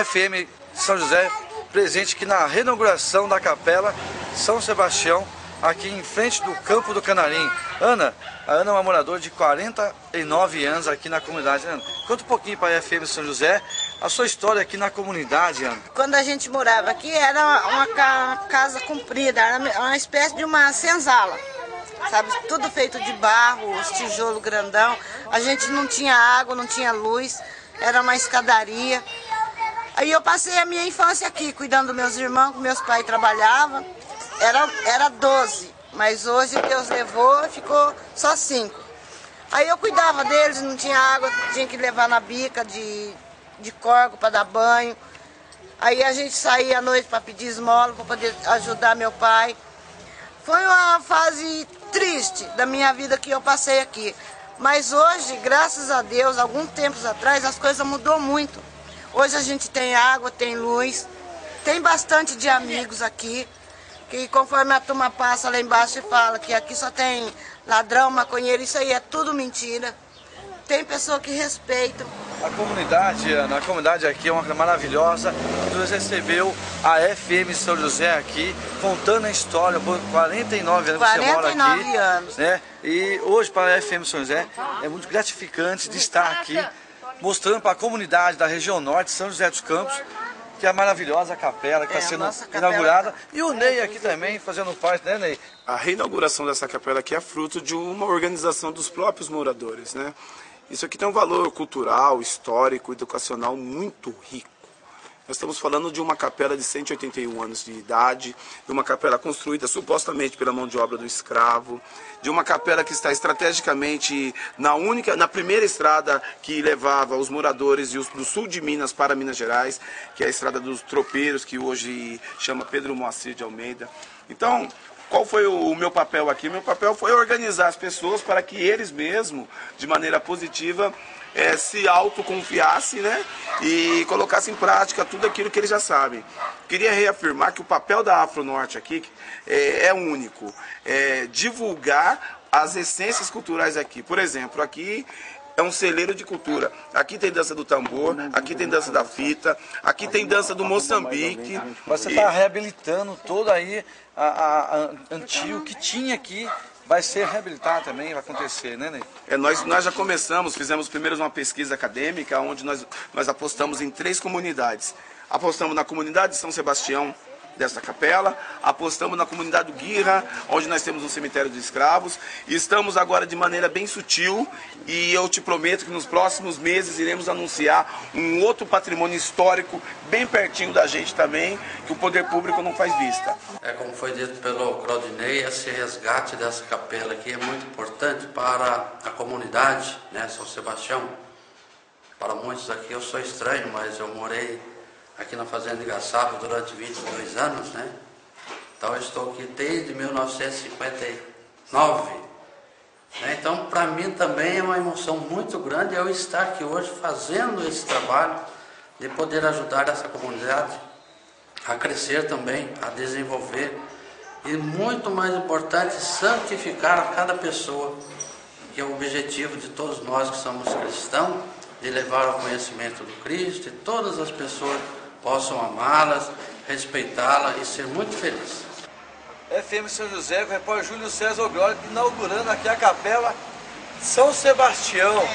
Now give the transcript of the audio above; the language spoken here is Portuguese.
FM São José, presente aqui na reinauguração da Capela São Sebastião, aqui em frente do Campo do Canarim. A Ana é uma moradora de 49 anos aqui na comunidade. Ana, conta um pouquinho para a FM São José a sua história aqui na comunidade, Ana. Quando a gente morava aqui, era uma casa comprida, era uma espécie de uma senzala, sabe? Tudo feito de barro, os tijolos grandão. A gente não tinha água, não tinha luz, era uma escadaria. Aí eu passei a minha infância aqui, cuidando dos meus irmãos, que meus pais trabalhavam. Era 12, mas hoje Deus levou e ficou só 5. Aí eu cuidava deles, não tinha água, tinha que levar na bica de corgo para dar banho. Aí a gente saía à noite para pedir esmola, para poder ajudar meu pai. Foi uma fase triste da minha vida que eu passei aqui. Mas hoje, graças a Deus, alguns tempos atrás, as coisas mudou muito. Hoje a gente tem água, tem luz, tem bastante de amigos aqui. Que conforme a turma passa lá embaixo e fala que aqui só tem ladrão, maconheiro, isso aí é tudo mentira. Tem pessoa que respeita. A comunidade, Ana, a comunidade aqui é uma maravilhosa. Nós recebeu a FM São José aqui, contando a história por 49 anos que você mora aqui. 49 anos. Né? E hoje para a FM São José é muito gratificante de estar aqui, mostrando para a comunidade da região norte, São José dos Campos, que é a maravilhosa capela que está sendo inaugurada. E o Ney aqui também fazendo parte, né, Ney? A reinauguração dessa capela aqui é fruto de uma organização dos próprios moradores, né? Isso aqui tem um valor cultural, histórico, educacional muito rico. Nós estamos falando de uma capela de 181 anos de idade, de uma capela construída supostamente pela mão de obra do escravo, de uma capela que está estrategicamente na primeira estrada que levava os moradores do sul de Minas para Minas Gerais, que é a estrada dos tropeiros, que hoje chama Pedro Moacir de Almeida. Então, qual foi o meu papel aqui? Meu papel foi organizar as pessoas para que eles mesmos, de maneira positiva, se autoconfiassem, né? E colocassem em prática tudo aquilo que eles já sabem. Queria reafirmar que o papel da Afronorte aqui é único. É divulgar as essências culturais aqui. Por exemplo, aqui é um celeiro de cultura. Aqui tem dança do tambor, aqui tem dança da fita, aqui tem dança do Moçambique. Você está reabilitando todo aí a antigo que tinha aqui. Vai ser reabilitado também, vai acontecer, né, Ney? Nós já começamos, fizemos primeiro uma pesquisa acadêmica, onde nós apostamos em 3 comunidades. Apostamos na comunidade de São Sebastião, desta capela, apostamos na comunidade do Guirra, onde nós temos um cemitério de escravos, e estamos agora de maneira bem sutil, e eu te prometo que nos próximos meses iremos anunciar um outro patrimônio histórico bem pertinho da gente também, que o poder público não faz vista. Como foi dito pelo Claudinei, esse resgate dessa capela aqui é muito importante para a comunidade, né, São Sebastião. Para muitos aqui eu sou estranho, mas eu morei aqui na Fazenda de Gaçapa durante 22 anos, né? Então eu estou aqui desde 1959. Né? Então para mim também é uma emoção muito grande eu estar aqui hoje fazendo esse trabalho de poder ajudar essa comunidade a crescer também, a desenvolver e muito mais importante, santificar a cada pessoa, que é o objetivo de todos nós que somos cristãos, de levar ao conhecimento do Cristo e todas as pessoas possam amá-las, respeitá-la e ser muito felizes. FM São José, com o repórter Júlio César Glória, inaugurando aqui a Capela São Sebastião.